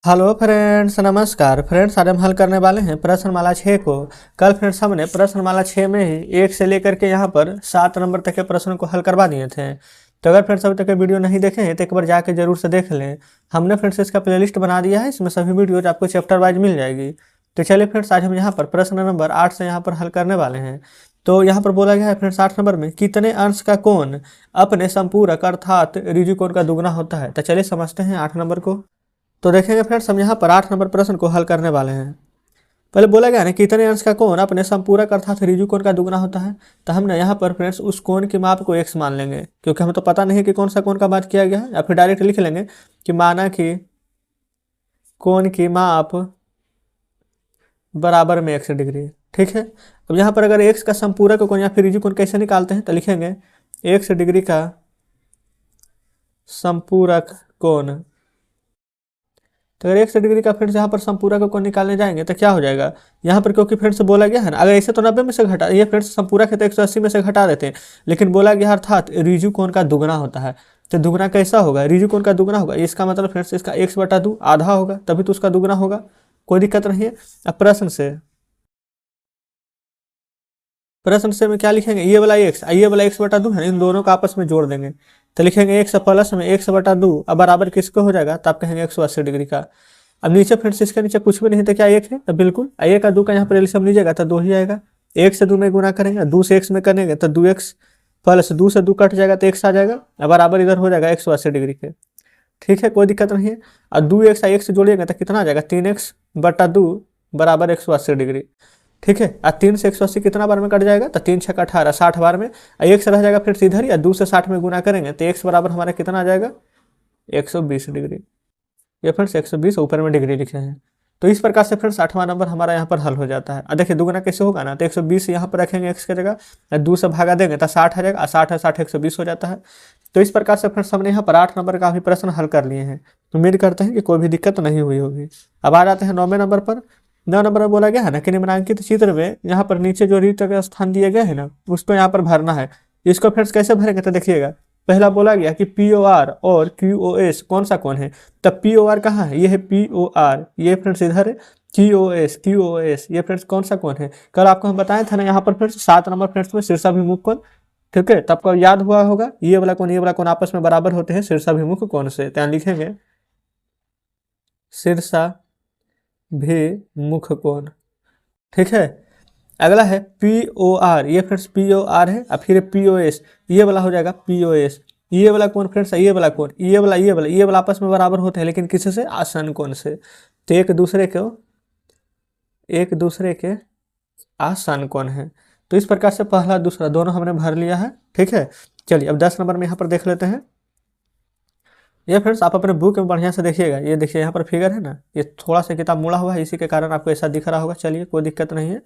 Hello friends, नमस्कार friends. आज हम हल करने वाले हैं प्रश्नमाला 6 को। कल फ्रेंड्स हमने प्रश्नमाला 6 में ही 1 से लेकर के यहाँ पर 7 नंबर तक के प्रश्नों को हल करवा दिए थे। तो अगर फ्रेंड्स अभी तक वीडियो नहीं देखे हैं तो एक बार जाके जरूर से देख लें। हमने फ्रेंड्स इसका प्लेलिस्ट बना दिया है, इसमें सभी वीडियोज आपको चैप्टर वाइज मिल जाएगी। तो चलिए फ्रेंड्स, आज हम यहाँ पर प्रश्न नंबर 8 से यहाँ पर हल करने वाले हैं। तो यहाँ पर बोला गया है फ्रेंड्स 8 नंबर में कितने अंश का कोण अपने संपूरक अर्थात ऋजु कोण का दुगुना होता है। तो चलिए समझते हैं 8 नंबर को। तो देखेंगे फ्रेंड्स, हम यहाँ पर 8 नंबर प्रश्न को हल करने वाले हैं। पहले बोला गया ना कितने अंश का कोण अपने संपूरक अर्थात ऋजु कोण का दुगुना होता है। तो हमने यहाँ पर फ्रेंड्स उस कोण की माप को x मान लेंगे, क्योंकि हमें तो पता नहीं है कि कौन सा कोण का बात किया गया है। या फिर डायरेक्ट लिख लेंगे कि माना कि कोण की माप बराबर में 1 डिग्री। ठीक है। अब यहाँ पर अगर x का संपूरक कोण या फिर ऋजु कोण कैसे निकालते हैं तो लिखेंगे 1 डिग्री का संपूरक कोण। तो अगर 1 डिग्री का फ्रेंड्स यहाँ पर संपूरक कोण निकालने जाएंगे तो क्या हो जाएगा यहाँ पर, क्योंकि फ्रेंड्स बोला गया है ना, अगर ऐसे तो 90 में से घटा, ये फ्रेंड्स संपूरक है तो 180 में से घटा देते हैं, लेकिन बोला गया अर्थात ऋजु कोण का दुगुना होता है। तो दुगुना कैसा होगा, ऋजु कोण का दुगुना होगा। इसका मतलब फ्रेंड्स इसका x/2 आधा होगा, तभी तो उसका दुगुना होगा। कोई दिक्कत नहीं है। अब प्रश्न से में क्या लिखेंगे, ये वाला x/2 है, इन दोनों को आपस में जोड़ देंगे तो लिखेंगे x प्लस में x/2 अब बराबर किसको हो जाएगा, तो आप कहेंगे 180 डिग्री का। अब नीचे फ्रेंड्स इसके नीचे कुछ भी नहीं तो क्या 1 है, तो बिल्कुल 1 का 2 का यहाँ पर एलसीएम लीजिएगा तो 2 ही आएगा। 1 से 2 में गुना करेंगे, 2 से x में करेंगे तो 2x प्लस 2 से 2 कट जाएगा तो x आ जाएगा। अब बराबर इधर हो जाएगा 180 डिग्री के। ठीक है, कोई दिक्कत नहीं है। और 2x 1 से जोड़िएगा तो कितना आ जाएगा 3x/2 बराबर 180 डिग्री। ठीक है। और 3 से 180 कितना बार में कट जाएगा, तो 3 6 18 60 बार में। x रह जाएगा फिर इधर, या 2 से 60 में गुना करेंगे तो x बराबर हमारा कितना आ जाएगा 120 डिग्री। ये फ्रेंड्स 120 ऊपर में डिग्री लिखे हैं। तो इस प्रकार से फ्रेंड्स 8वां नंबर हमारा यहाँ पर हल हो जाता है। देखिए दुगुना कैसे होगा ना, तो 120 यहाँ पर रखेंगे x की जगह, 2 से भागा देंगे तो 60 आ जाएगा, 60 है 60 120 हो जाता है। तो इस प्रकार से फ्रेंड्स हमने यहाँ पर 8 नंबर का भी प्रश्न हल कर लिए हैं। उम्मीद करते हैं कि कोई भी दिक्कत नहीं हुई होगी। अब आ जाते हैं 9वें नंबर पर। 9 नंबर में बोला गया है ना कि निम्नांकित चित्र में यहाँ पर नीचे जो रिक्त का स्थान दिए गए हैं ना, उसको यहाँ पर भरना है। इसको फ्रेंड्स कैसे भरेंगे तो देखिएगा, पहला बोला गया कि POR और QOS कौन सा कोण है। तब POR कहाँ है, ये है POR, ये फ्रेंड्स इधर है QOS ये फ्रेंड्स कौन सा कोण है। कल आपको हम बताए थे ना यहाँ पर फ्रेंड्स 7 नंबर फ्रेंड्स में शीर्षाभिमुख कोण। ठीक है, तब को याद हुआ होगा ये वाला कोण आपस में बराबर होते हैं शीर्षाभिमुख कोण से। तो लिखेंगे शीर्षाभिमुख कोण। ठीक है। अगला है POR, ये फ्रेंड्स POR है। और फिर POS, ये वाला हो जाएगा POS। ये वाला कोण फ्रेंड्स, ये वाला कोण, ये वाला आपस में बराबर होते हैं, लेकिन किससे, आसन कोण से। तो एक दूसरे के आसन कोण है। तो इस प्रकार से पहला दूसरा दोनों हमने भर लिया है। ठीक है। चलिए अब 10 नंबर में यहाँ पर देख लेते हैं। ये फ्रेंड्स आप अपने बुक में बढ़िया से देखिएगा, ये देखिए यहाँ पर फिगर है ना, ये थोड़ा सा किताब मुड़ा हुआ है, इसी के कारण आपको ऐसा दिख रहा होगा। चलिए कोई दिक्कत नहीं है।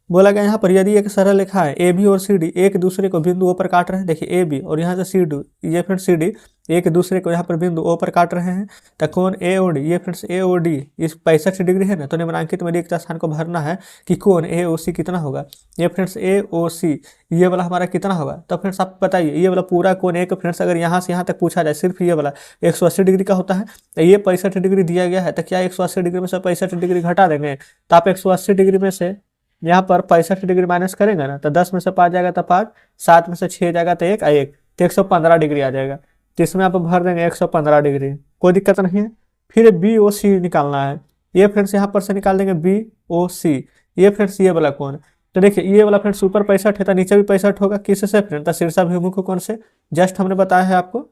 बोला गया यहाँ पर यदि एक सरल रेखा है AB और CD एक दूसरे को बिंदु O पर काट रहे हैं। देखिए AB और यहाँ से CD, ये फ्रेंड्स CD एक दूसरे को यहाँ पर बिंदु O पर काट रहे हैं। तो कोण AOD, ये फ्रेंड्स AOD इस 65 डिग्री है ना, तो निम्नांकित में रिक्त स्थान को भरना है कि कोण AOC कितना होगा। ये फ्रेंड्स AOC ये वाला हमारा कितना होगा। तो फ्रेंड्स आप बताइए, ये वाला पूरा कोण एक फ्रेंड्स अगर यहाँ से यहाँ तक पूछा जाए सिर्फ ये वाला 180 डिग्री का होता है। तो ये 65 डिग्री दिया गया है, तो क्या 180 डिग्री में से 65 डिग्री घटा देंगे। तो आप 180 डिग्री में से यहाँ पर 65 डिग्री माइनस करेंगे ना, तो 10 में से 5 जाएगा तो 5, 7 में से 6 जाएगा तो 1 तो 115 डिग्री आ जाएगा। तो इसमें आप भर देंगे 115 डिग्री, कोई दिक्कत नहीं है। फिर BOC निकालना है। ये फ्रेंड्स यहाँ पर से निकाल देंगे BOC, ये फ्रेंड्स ये वाला कोण। तो देखिए ये वाला फ्रेंड्स ऊपर 65 है तो नीचे भी 65 होगा। किससे फ्रेंड, तो शीर्षाभिमुख कोण से, जस्ट हमने बताया है आपको।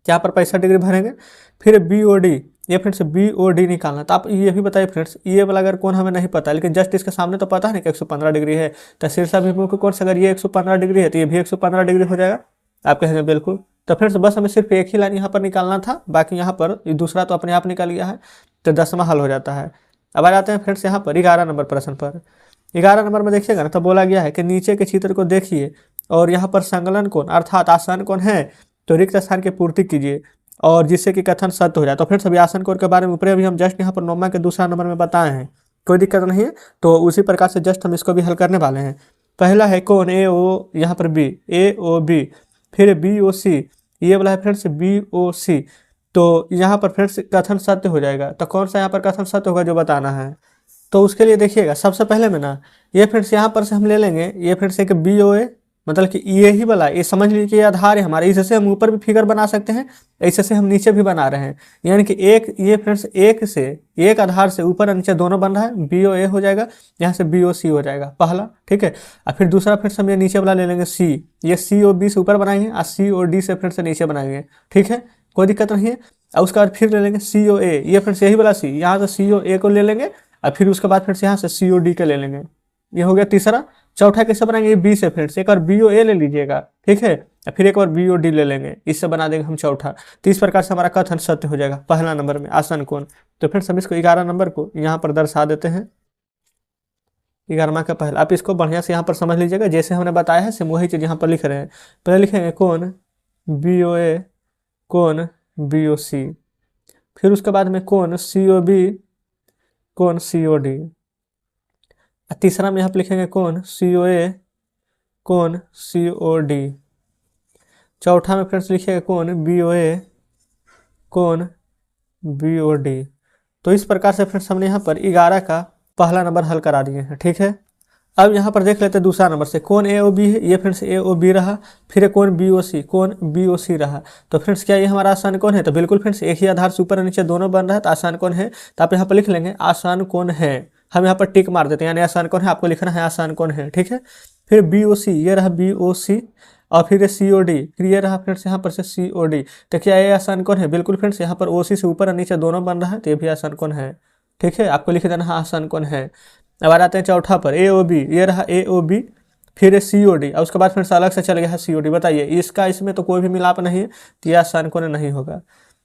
यहाँ पर 65 डिग्री भरेंगे। फिर BOD, ये फ्रेंड्स BOD निकालना। तो आप ये भी बताइए फ्रेंड्स, ये वाला अगर कोण हमें नहीं पता, लेकिन जस्ट इसके सामने तो पता है ना कि 115 डिग्री है। तो शीर्षाभिमुख कोण से अगर ये 115 डिग्री है तो ये भी 115 डिग्री हो जाएगा। आप कहेंगे बिल्कुल। तो फ्रेंड्स बस हमें सिर्फ एक ही लाइन यहाँ पर निकालना था, बाकी यहाँ पर दूसरा तो अपने आप निकल गया है। तो 10वां हल हो जाता है। अब आ जाते हैं फ्रेंड्स यहाँ पर 11 नंबर प्रश्न पर। 11 नंबर में देखिएगा ना, तो बोला गया है कि नीचे के चित्र को देखिए और यहाँ पर संगलन कोण अर्थात आसन कोण है, तो रिक्त स्थान की पूर्ति कीजिए और जिससे कि कथन सत्य हो जाए। तो फ्रेंड्स अभी आसन कोण के बारे में ऊपर अभी हम जस्ट यहाँ पर 9वां के दूसरा नंबर में बताए हैं, कोई दिक्कत नहीं है। तो उसी प्रकार से जस्ट हम इसको भी हल करने वाले हैं। पहला है कोण AO, यहाँ पर B AOB, फिर BOC, ये वाला है फ्रेंड्स BOC, तो यहाँ पर फ्रेंड्स कथन सत्य हो जाएगा। तो कौन सा यहाँ पर कथन सत्य होगा जो बताना है। तो उसके लिए देखिएगा सबसे पहले में ना ये फ्रेंड्स यहाँ पर से हम ले लेंगे, ये फ्रेंड्स एक BOA, मतलब कि ये ही वाला, ये समझ लीजिए कि ये आधार है हमारे। इससे हम ऊपर भी फिगर बना सकते हैं, ऐसे से हम नीचे भी बना रहे हैं। यानी कि एक ये फ्रेंड्स एक से एक आधार से ऊपर और नीचे दोनों बन रहा है, BOA हो जाएगा, यहाँ से BOC हो जाएगा पहला, ठीक है। और फिर दूसरा फ्रेंड्स हम ये नीचे वाला ले लेंगे C, ये COB से ऊपर बनाएंगे और COD से फ्रेंड्स नीचे बनाएंगे, ठीक है, कोई दिक्कत नहीं है। और उसके बाद फिर ले लेंगे COA, ये फ्रेंड्स यही वाला C, यहाँ से COA को ले लेंगे और फिर उसके बाद फ्रेंड्स यहाँ से COD के ले लेंगे। ये हो गया तीसरा। चौथा कैसे बनाएंगे, ये B से फ्रेंड्स एक बार BOA ले लीजिएगा, ठीक है, फिर एक बार BOD ले लेंगे, इससे बना देंगे हम चौथा। तो इस प्रकार से हमारा कथन सत्य हो जाएगा पहला नंबर में आसन कोण। तो फ्रेंड्स हम इसको 11 नंबर को यहाँ पर दर्शा देते हैं, 11वां का पहला। आप इसको बढ़िया से यहाँ पर समझ लीजिएगा, जैसे हमने बताया है सेम वही चीज़ यहाँ पर लिख रहे हैं। पहले लिखेंगे कोण BOA, कोण BOC, फिर उसके बाद में कोण COB, कोण COD, तीसरा में यहाँ पर लिखेंगे कोण COA, कोण COD, चौथा में फ्रेंड्स लिखिएगा कोण BOA, कोण BOD। तो इस प्रकार से फ्रेंड्स हमने यहाँ पर 11 का पहला नंबर हल करा दिए हैं, ठीक है। अब यहाँ पर देख लेते हैं दूसरा नंबर से, कोण AOB है, ये फ्रेंड्स AOB रहा, फिर कोण BOC, कोण BOC रहा। तो फ्रेंड्स क्या ये हमारा आसान कोण है? तो बिल्कुल फ्रेंड्स एक ही आधार से ऊपर और नीचे दोनों बन रहा है, तो आसान कोण है। तो आप यहाँ पर लिख लेंगे आसान कोण है, हम यहाँ पर टिक मार देते हैं, यानी आसान कोण है, आपको लिखना है आसान कोण है, ठीक है। फिर BOC, ये रहा BOC, और फिर COD, फिर ये रहा फ्रेंड्स यहाँ पर से COD। तो क्या ये आसान कोण है? बिल्कुल फ्रेंड्स यहाँ पर OC से ऊपर और नीचे दोनों बन रहा है, तो ये भी आसान कोण है, ठीक है, आपको लिख देना है आसान कोण है। अब आ जाते हैं चौथा पर, AOB, ये रहा AOB, फिर COD, और उसके बाद फ्रेंड्स अलग से चल गया है COD। बताइए इसका इसमें तो कोई भी मिलाप नहीं है, तो यह आसान कोण नहीं होगा।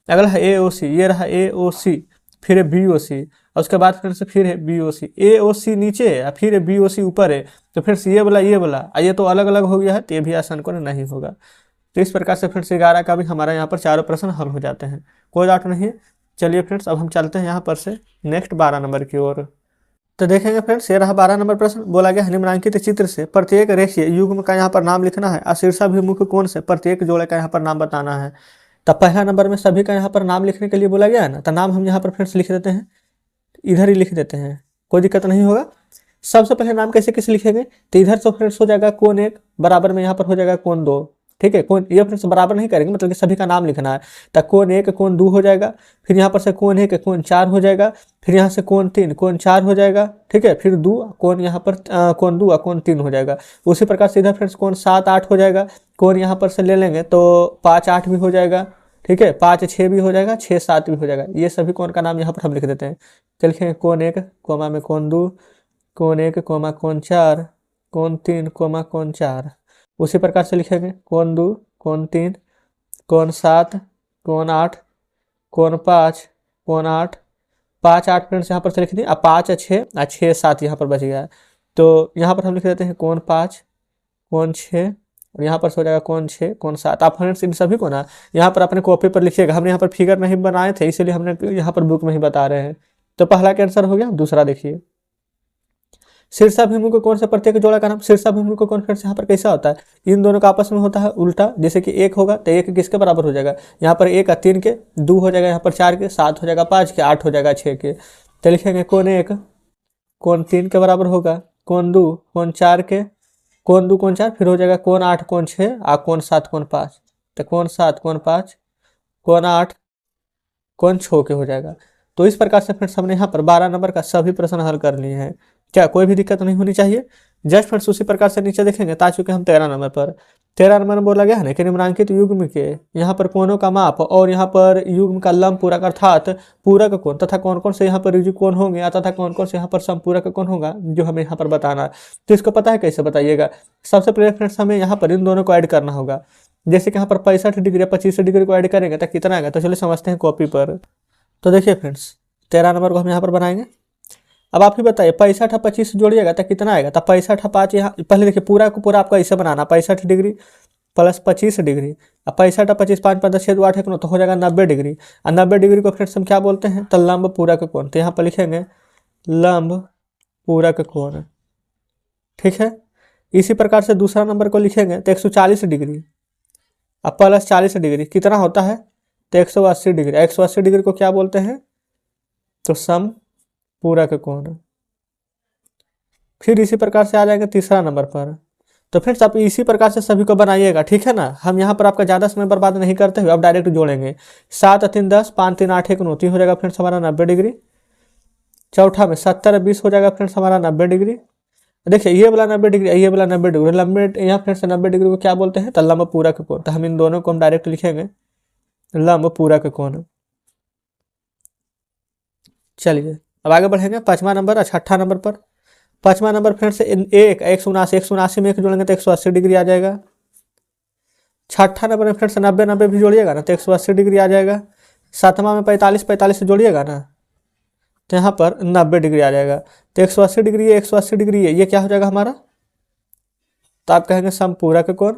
अगला है AOC, ये रहा AOC, फिर BOC, और उसके बाद फ्रेंड्स फिर है BOC, AOC नीचे है फिर BOC ऊपर है, तो फ्रेंड्स ये वाला ये तो अलग अलग हो गया है, तो ये भी आसान कोण नहीं होगा। तो इस प्रकार से फ्रेंड्स 11 का भी हमारा यहाँ पर चारों प्रश्न हल हो जाते हैं, कोई डाउट नहीं है। चलिए फ्रेंड्स अब हम चलते हैं यहाँ पर से नेक्स्ट 12 नंबर की ओर। तो देखेंगे फ्रेंड्स, ये रहा 12 नंबर प्रश्न। बोला गया निम्नलिखित चित्र से प्रत्येक रेखीय युग्म का यहाँ पर नाम लिखना है और शीर्षाभिमुख कोण से प्रत्येक जोड़े का यहाँ पर नाम बताना है। तो पहला नंबर में सभी का यहाँ पर नाम लिखने के लिए बोला गया है ना, तो नाम हम यहाँ पर फ्रेंड्स लिख देते हैं, इधर ही लिख देते हैं, कोई दिक्कत नहीं होगा। सबसे पहले नाम कैसे लिखेंगे, तो इधर से फ्रेंड्स हो जाएगा कोण 1, बराबर में यहाँ पर हो जाएगा कोण 2, ठीक है। कोण ये फ्रेंड्स बराबर नहीं करेंगे, मतलब कि सभी का नाम लिखना है। तो कोण 1 कोण 2 हो जाएगा, फिर यहाँ पर से कोण 1 कोण 4 हो जाएगा, फिर यहाँ से कोण 3 कोण 4 हो जाएगा, ठीक है, फिर 2 कोण यहाँ पर कोण 2 कोण 3 हो जाएगा। उसी प्रकार से इधर फ्रेंड्स कोण 7 8 हो जाएगा, कोण यहाँ पर से ले लेंगे तो 5 8 भी हो जाएगा, ठीक है, 5 6 भी हो जाएगा, 6 7 भी हो जाएगा। ये सभी कोण का नाम यहाँ पर हम लिख देते हैं। तो लिखेंगे कोण 1 कोमा में कोण 2, कोण 1 कोमा कोण 4, कोण 3 कोमा कोण 4। उसी प्रकार से लिखेंगे कोण 2 कोण 3 कोण 7 कोण 8 कोण 5 कोण 8, 5 8 फ्रेंड्स यहाँ पर से लिख दिए, अब 5 6 6 7 यहाँ पर बच गया है। तो यहाँ पर हम लिख देते हैं कोण 5 कोण 6, और यहाँ पर से हो जाएगा कोण 6 कोण 7। आप फ्रेंड्स इन सभी को ना यहाँ पर अपने कॉपी पर लिखिएगा, हमने यहाँ पर फिगर नहीं बनाए थे इसीलिए हमने यहाँ पर बुक में ही बता रहे हैं। तो पहला का आंसर हो गया। दूसरा देखिए, शीर्षाभिमुख कोण से प्रत्येक जोड़ा का नाम। शीर्षाभिमुख कोण फ्रेंड्स यहाँ पर कैसा होता है, इन दोनों का आपस में होता है उल्टा, जैसे कि 1 होगा तो 1 किसके बराबर हो जाएगा, यहाँ पर 1 3 के, 2 हो जाएगा यहाँ पर 4 के, 7 हो जाएगा 5 के, 8 हो जाएगा 6 के। तो लिखेंगे कोण 1 कोण 3 के बराबर होगा, कोण 2 कोण 4 के, कोण 2 कोण 4, फिर हो जाएगा कोण 8 कोण 6 और कोण 7 कोण 5। तो कोण 7 कोण 5 कोण 8 कोण 6 के हो जाएगा। तो इस प्रकार से फ्रेंड्स हमने यहाँ पर 12 नंबर का सभी प्रश्न हल कर लिए हैं। क्या कोई भी दिक्कत नहीं होनी चाहिए। जस्ट फ्रेंड्स उसी प्रकार से नीचे देखेंगे तो आ चुके हम 13 नंबर पर। 13 नंबर में बोला गया है ना कि निम्नलिखित युग्म के यहाँ पर कोणों का माप और यहाँ पर युग्म का लंब पूरक अर्थात पूरक कोण तथा कौन कौन से यहाँ पर ऋजु कोण होंगे तथा कौन कौन से यहाँ पर संपूरक कोण होगा जो हमें यहाँ पर बताना है। तो इसको पता है कैसे, बताइएगा। सबसे पहले फ्रेंड्स हमें यहाँ पर इन दोनों को ऐड करना होगा। जैसे कि यहाँ पर 65 डिग्री 25 डिग्री को ऐड करेंगे तो कितना आएगा, तो चलिए समझते हैं कॉपी पर। तो देखिए फ्रेंड्स 13 नंबर को हम यहाँ पर बनाएंगे। अब आप ही बताइए 65 और 25 जोड़िएगा तो कितना आएगा, तो 65 और 5 यहाँ पहले देखिए पूरा को पूरा आपको ऐसे बनाना, 65 डिग्री प्लस 25 डिग्री, अब 65 और 25 5 5 6 2 8 1 9 तो हो जाएगा 90 डिग्री। और 90 डिग्री को फ्रेंड्स हम क्या बोलते हैं, तो लंब पूरक कोण। तो यहाँ पर लिखेंगे लंब पूरक कोण, ठीक है। इसी प्रकार से दूसरा नंबर को लिखेंगे तो 140 डिग्री अब प्लस 40 डिग्री कितना होता है, तो 180 डिग्री। 180 डिग्री को क्या बोलते हैं? तो समपूरक कोण। फिर इसी प्रकार से आ जाएंगे तीसरा नंबर पर। तो फ्रेंड्स आप इसी प्रकार से सभी को बनाइएगा, ठीक है ना। हम यहाँ पर आपका ज़्यादा समय बर्बाद नहीं करते हुए अब डायरेक्ट जोड़ेंगे। 7 और 3 10, 5 3 8 1 9 3 हो जाएगा फ्रेंड्स हमारा 90 डिग्री। चौथा में 70 और 20 हो जाएगा फ्रेंड्स हमारा 90 डिग्री। देखिए ये वाला 90 डिग्री, ये वाला 90 डिग्री, लंबे यहाँ फ्रेंड्स 90 डिग्री को क्या बोलते हैं? तो लंब पूरक कोण। तो हम इन दोनों को हम डायरेक्ट लिखेंगे लंब पूरक कोण। चलिए अब आगे बढ़ेंगे 5वां नंबर और 6ठा नंबर पर। 5वां नंबर फ्रेंड्स एक 179 में एक जोड़ेंगे तो 180 डिग्री आ जाएगा। 6ठा नंबर में फ्रेंड्स 90 90 भी जोड़िएगा ना तो 180 डिग्री आ जाएगा। 7वां में 45 45 से जोड़िएगा ना तो यहाँ पर 90 डिग्री आ जाएगा। तो 180 डिग्री है, 180 डिग्री है, ये क्या हो जाएगा हमारा? तो आप कहेंगे समपूरक कोण।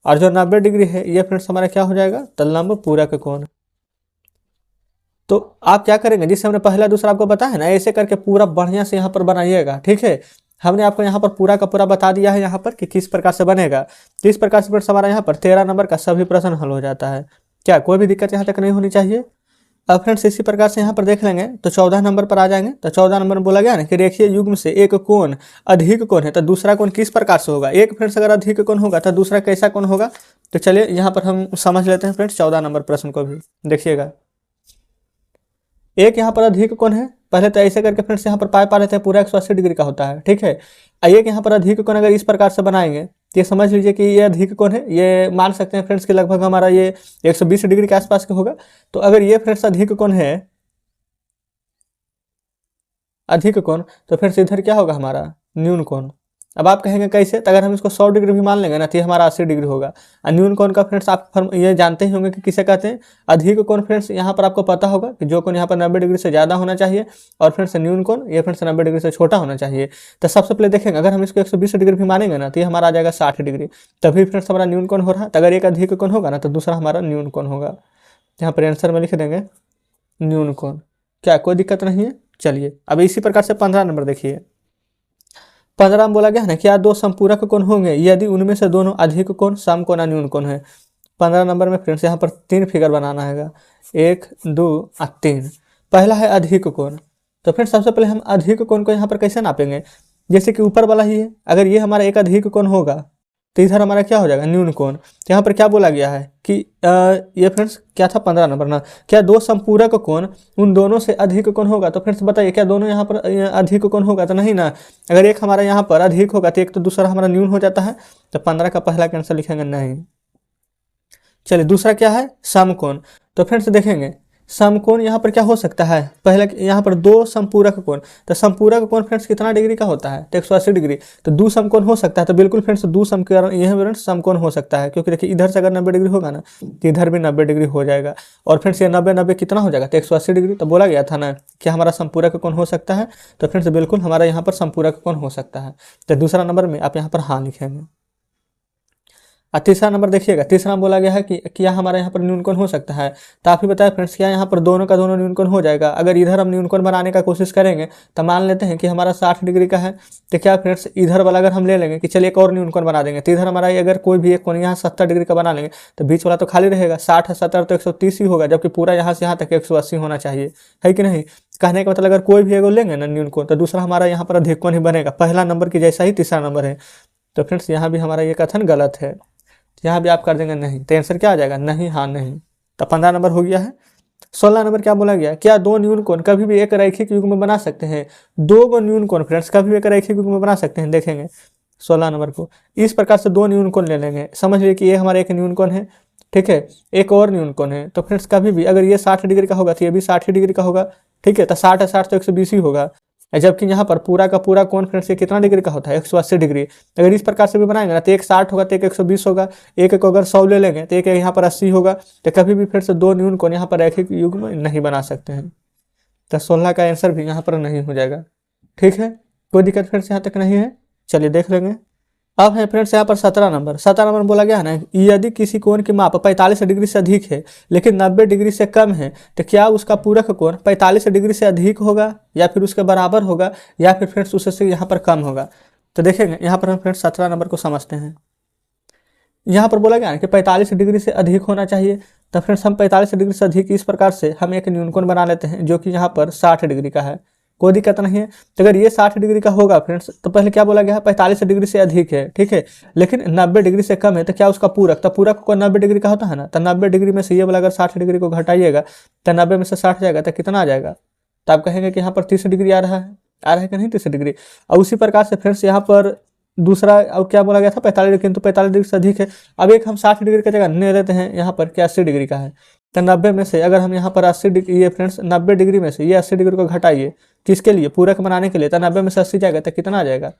और जो 90 डिग्री है ये फ्रेंड्स हमारा क्या हो जाएगा? तो लंब पूरक कोण। तो आप क्या करेंगे, जिससे हमने पहला दूसरा आपको बताया ना, ऐसे करके पूरा बढ़िया से यहाँ पर बनाइएगा, ठीक है। हमने आपको यहाँ पर पूरा का पूरा बता दिया है यहाँ पर कि किस प्रकार से बनेगा। तो इस प्रकार से फ्रेंड्स हमारा यहाँ पर 13 नंबर का सभी प्रश्न हल हो जाता है। क्या कोई भी दिक्कत यहाँ तक नहीं होनी चाहिए? अब फ्रेंड्स इसी प्रकार से यहाँ पर देख लेंगे तो 14 नंबर पर आ जाएंगे। तो 14 नंबर में बोला गया ना कि रेखीय युग्म से एक कोण अधिक कोण है तो दूसरा कोण किस प्रकार से होगा। एक फ्रेंड्स अगर अधिक कोण होगा तो दूसरा कैसा कोण होगा? तो चलिए यहाँ पर हम समझ लेते हैं फ्रेंड्स 14 नंबर प्रश्न को भी देखिएगा। एक यहाँ पर अधिक कोण है, पहले तो ऐसे करके फ्रेंड्स यहाँ पर पाए पा लेते हैं पूरा 180 डिग्री का होता है, ठीक है। एक यहाँ पर अधिक कोण अगर इस प्रकार से बनाएंगे तो ये समझ लीजिए कि ये अधिक कोण है, ये मान सकते हैं फ्रेंड्स कि लगभग हमारा ये 120 डिग्री के आसपास का होगा। तो अगर ये फ्रेंड्स अधिक कोण है, अधिक कोण, तो फ्रेंड्स इधर क्या होगा हमारा? न्यून कोण। अब आप कहेंगे कैसे? तो अगर हम इसको 100 डिग्री भी मान लेंगे ना तो ये हमारा 80 डिग्री होगा। और न्यून कोण का फ्रेंड्स आप ये जानते ही होंगे कि किसे कहते हैं। अधिक कोण फ्रेंड्स यहाँ पर आपको पता होगा कि जो कोण यहाँ पर 90 डिग्री से ज़्यादा होना चाहिए, और फ्रेंड्स न्यून कोण ये फ्रेंड्स 90 डिग्री से छोटा होना चाहिए। तो सबसे पहले देखेंगे अगर हम इसको 120 डिग्री भी मानेंगे ना तो ये हमारा आ जाएगा 60 डिग्री, तभी फ्रेंड्स हमारा न्यून कोण हो रहा है। तो अगर एक अधिक कोण होगा ना तो दूसरा हमारा न्यून कोण होगा। यहाँ पर आंसर में लिख देंगे न्यून कोण। क्या कोई दिक्कत नहीं है? चलिए अब इसी प्रकार से 15 नंबर देखिए। 15 में बोला गया है ना क्या दो समपूरक कोण होंगे यदि उनमें से दोनों अधिक कोण समकोण और न्यून कोण है। 15 नंबर में फ्रेंड्स यहाँ पर 3 फिगर बनाना है, 1 2 और 3। पहला है अधिक कोण। तो फ्रेंड्स सबसे पहले हम अधिक कोण को यहाँ पर कैसे नापेंगे? जैसे कि ऊपर वाला ही है, अगर ये हमारा एक अधिक कोण होगा तो इधर हमारा क्या हो जाएगा? न्यून कोण। तो यहाँ पर क्या बोला गया है कि ये फ्रेंड्स क्या था 15 नंबर ना, क्या दो समपूरक कोण उन दोनों से अधिक कोण होगा। तो फ्रेंड्स बताइए क्या दोनों यहाँ पर अधिक कोण होगा? तो नहीं ना। अगर एक हमारा यहाँ पर अधिक होगा तो एक तो दूसरा हमारा न्यून हो जाता है। तो 15 का पहला आंसर लिखेंगे नहीं। चलिए दूसरा क्या है? समकोण। तो फ्रेंड्स देखेंगे समकोण यहाँ पर क्या हो सकता है? पहले यहाँ पर दो समपूरक कोण। तो समपूरक कोण फ्रेंड्स कितना डिग्री का होता है? तो 180 डिग्री। तो दो समकोण हो सकता है, तो बिल्कुल फ्रेंड्स दो समकोण यह फ्रेंड्स समकोण हो सकता है, क्योंकि देखिए इधर से अगर 90 डिग्री होगा ना तो इधर भी 90 डिग्री हो जाएगा। और फ्रेंड्स ये 90 90 कितना हो जाएगा? तो 180 डिग्री। तो बोला गया था ना कि हमारा समपूरक कोण हो सकता है। तो फ्रेंड्स बिल्कुल हमारा यहाँ पर समपूरक कोण हो सकता है। तो दूसरा नंबर में आप यहाँ पर हाँ लिखेंगे। और तीसरा नंबर देखिएगा, तीसरा में बोला गया है कि क्या हमारे यहाँ पर न्यून कोण हो सकता है। तो आप ही बताएं फ्रेंड्स क्या यहाँ पर दोनों का दोनों न्यून कोण हो जाएगा। अगर इधर हम न्यून कोण बनाने का कोशिश करेंगे तो मान लेते हैं कि हमारा 60 डिग्री का है, तो क्या फ्रेंड्स इधर वाला अगर हम ले लेंगे कि चलिए एक और न्यून कोण बना देंगे, तो इधर हमारा अगर कोई भी एक कोण यहाँ 70 डिग्री का बना लेंगे तो बीच वाला तो खाली रहेगा। 60 70 तो 130 ही होगा, जबकि पूरा यहाँ से यहाँ तक 180 होना चाहिए, है कि नहीं। कहने का मतलब अगर कोई भी एगो लेंगे ना न्यून कोण तो दूसरा हमारा यहाँ पर अधिक कोण ही बनेगा, पहला नंबर की जैसा ही तीसरा नंबर है। तो फ्रेंड्स यहाँ भी हमारा ये कथन गलत है, यहाँ भी आप कर देंगे नहीं। तो आंसर क्या आ जाएगा? नहीं हाँ नहीं। तो 15 नंबर हो गया है। 16 नंबर क्या बोला गया? क्या दो न्यून कोण कभी भी एक रैखिक युग्म में बना सकते हैं। दो गो न्यून कोण फ्रेंड्स कभी भी एक रैखिक युग्म में बना सकते हैं। देखेंगे 16 नंबर को इस प्रकार से दो न्यून कोण ले लेंगे, समझ लीजिए कि ये हमारा एक न्यून कोण है, ठीक है, एक और न्यून कोण है। तो फ्रेंड्स कभी भी अगर ये 60 डिग्री का होगा तो ये भी 60 डिग्री का होगा, ठीक है। तो 60 है 60 तो 120 ही होगा, जबकि यहाँ पर पूरा का पूरा कोण फ्रेंड्स ये कितना डिग्री का होता है? 180 डिग्री। अगर इस प्रकार से भी बनाएंगे ना तो एक 60 होगा तो एक 120 होगा, एक को अगर 100 ले लेंगे तो एक यहाँ पर 80 होगा। तो कभी भी फिर से दो न्यून कोण यहाँ पर रैखिक युग्म नहीं बना सकते हैं। तो 16 का आंसर भी यहाँ पर नहीं हो जाएगा, ठीक है। कोई दिक्कत फिर से यहाँ तक नहीं है। चलिए देख लेंगे। अब है फ्रेंड्स यहाँ पर 17 नंबर। 17 नंबर बोला गया है ना यदि किसी कोण की माप 45 डिग्री से अधिक है लेकिन 90 डिग्री से कम है तो क्या उसका पूरक कोण 45 डिग्री से अधिक होगा या फिर उसके बराबर होगा या फिर फ्रेंड्स उससे यहाँ पर कम होगा। तो देखेंगे यहाँ पर हम फ्रेंड्स 17 नंबर को समझते हैं। यहाँ पर बोला गया ना कि 45 डिग्री से अधिक होना चाहिए, तो फ्रेंड्स हम 45 डिग्री से अधिक इस प्रकार से हम एक न्यूनकोण बना लेते हैं जो कि यहाँ पर 60 डिग्री का है, कोई दिक्कत नहीं है। तो अगर ये 60 डिग्री का होगा फ्रेंड्स, तो पहले क्या बोला गया है, 45 डिग्री से अधिक है, ठीक है, लेकिन 90 डिग्री से कम है, तो क्या उसका पूरक, तो पूरक को 90 डिग्री का होता है ना, तो 90 डिग्री में से ये वाला अगर 60 डिग्री को घटाइएगा तो 90 में से 60 जाएगा तो कितना आ जाएगा, तो आप कहेंगे कि यहाँ पर 30 डिग्री आ रहा है कि नहीं 30 डिग्री। और उसी प्रकार से फ्रेंड्स यहाँ पर दूसरा अब क्या बोला गया था 45 डिग्री, किंतु 45 डिग्री से अधिक है। अब एक हम 60 डिग्री की जगह ले लेते हैं यहाँ पर कि 80 डिग्री का है, तो 90 में से अगर हम यहाँ पर 80 डिग्री, ये फ्रेंड्स 90 डिग्री में से ये 80 डिग्री को घटाइए किसके लिए, पूरक बनाने के लिए, तो 90 में से 80 जाएगा तो कितना आ जाएगा,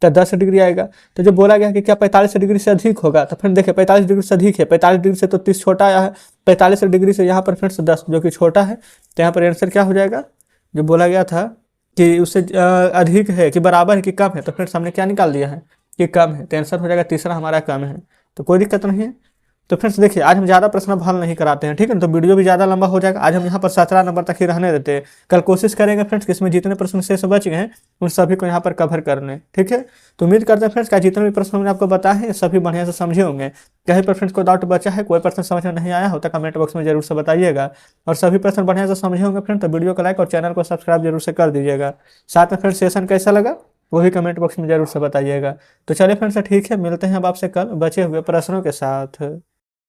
तो 10 डिग्री आएगा। तो जो बोला गया कि क्या 45 डिग्री से अधिक होगा, तो फ्रेंड देखिए 45 डिग्री से अधिक है, 45 डिग्री से तो 30 छोटा आया है, 45 डिग्री से यहाँ पर फ्रेंड्स 10 जो कि छोटा है, तो यहाँ पर आंसर क्या हो जाएगा, जो बोला गया था कि उससे अधिक है कि बराबर है कि कम है, तो फ्रेंड्स हमने क्या निकाल दिया है कि कम है, तो आंसर हो जाएगा तीसरा हमारा कम है, तो कोई दिक्कत नहीं है। तो फ्रेंड्स देखिए आज हम ज़्यादा प्रश्न अब हल नहीं कराते हैं, ठीक है ना, तो वीडियो भी ज़्यादा लंबा हो जाएगा। आज हम यहाँ पर 17 नंबर तक ही रहने देते हैं, कल कोशिश करेंगे फ्रेंड्स कि इसमें जितने प्रश्न शेष बच गए हैं उन सभी को यहाँ पर कवर करने, ठीक है। तो उम्मीद करते हैं फ्रेंड्स का जितने भी प्रश्न मैंने आपको बताए हैं सभी बढ़िया से समझे होंगे। कहीं पर फ्रेंड्स को डाउट बचा है, कोई प्रश्न समझ में नहीं आया हो तो कमेंट बॉक्स में जरूर से बताइएगा, और सभी प्रश्न बढ़िया से समझे होंगे फ्रेंड तो वीडियो को लाइक और चैनल को सब्सक्राइब जरूर से कर दीजिएगा। साथ में फ्रेंड्स सेशन कैसा लगा वो भी कमेंट बॉक्स में जरूर से बताइएगा। तो चलिए फ्रेंड्स ठीक है, मिलते हैं अब आपसे कल बचे हुए प्रश्नों के साथ।